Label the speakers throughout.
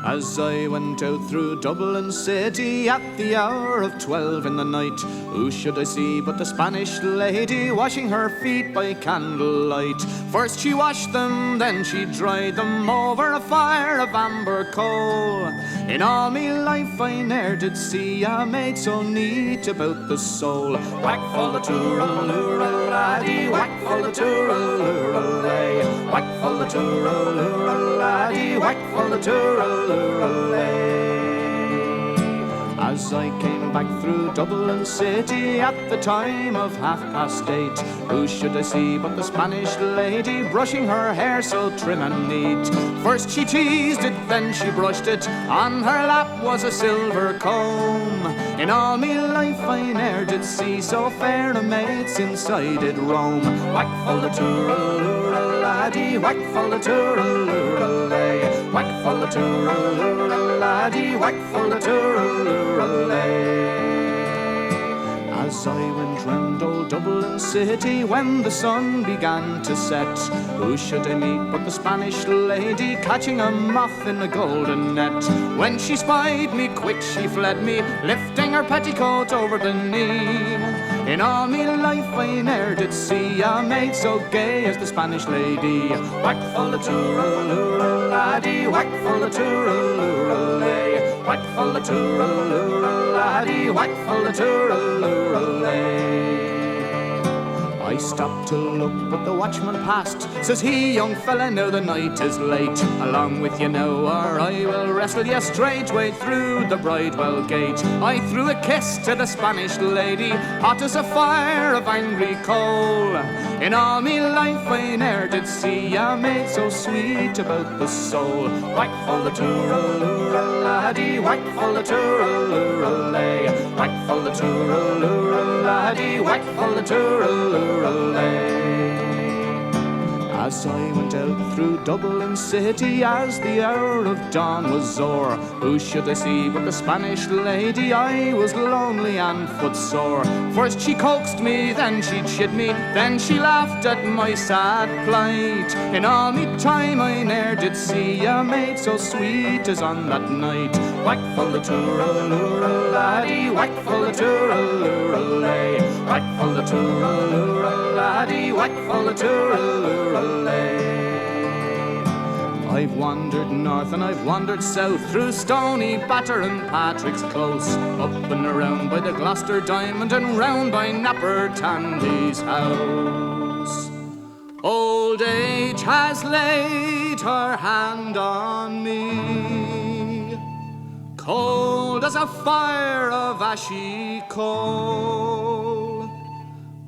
Speaker 1: As I went out through Dublin city at the hour of 12 in the night, who should I see but the Spanish lady washing her feet by candlelight. First she washed them, then she dried them over a fire of amber coal. In all me life I ne'er did see a maid so neat about the soul. Whack full the tooraloora laddie, whack full the tooraloora lay, whack full the tooraloora laddie, whack full the tooraloora. As I came back through Dublin city at the time of 8:30, who should I see but the Spanish lady brushing her hair so trim and neat. First she teased it, then she brushed it, on her lap was a silver comb. In all me life I ne'er did see so fair a maid since I did roam. Whack full the tooraloora laddie, whack full the tooraloora lay, whack full the tooraloora laddie, whack full the tooraloora lay. As I went round old Dublin city when the sun began to set, who should I meet but the Spanish lady catching a moth in a golden net. When she spied me, quick she fled me, lifting her petticoat over the knee. In all me life I ne'er did see a maid so gay as the Spanish lady. Whack full the tooraloora laddie, whack full the tooraloora lay, whack full the tooraloora laddie, whack full the tooraloora lay. I stopped to look, but the watchman passed. Says he, young fella, now the night is late. Along with you now, or I will wrestle you straightway through the Bridewell gate. I threw a kiss to the Spanish lady, hot as a fire of angry coal. In all me life I ne'er did see a maid so sweet about the soul. Whack full the tooraloora laddie, whack full the tooraloora lay, whack full the tooraloora laddie, whack full the tooraloora lay. As I went out through Dublin city as the hour of dawn was o'er, who should I see but the Spanish lady? I was lonely and footsore. First she coaxed me, then she chid me, then she laughed at my sad plight. In all me time I ne'er did see a maid so sweet as on that night. Whack full the tooraloora laddie, whack full the tooraloora lay, whack full the tooraloora laddie, whack full the tooraloora lay. I've wandered north and I've wandered south, through Stony Batter and Patrick's Close, up and around by the Gloucester Diamond and round by Napper Tandy's house. Old age has laid her hand on me, cold as a fire of ashy coal.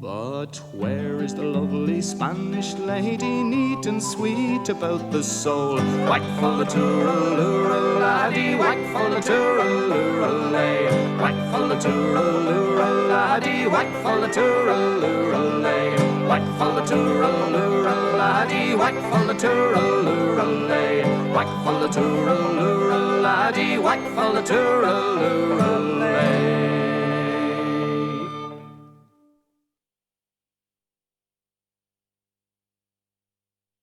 Speaker 1: But where is the lovely Spanish lady, neat and sweet about the soul? Whack full the tooraloora laddie, whack full the tooraloora lay, whack full the tooraloora laddie, whack full the tooraloora lay, whack full the tooraloora laddie, whack full the tooraloora lay, whack full the tooraloora laddie, whack full the tooraloora lay.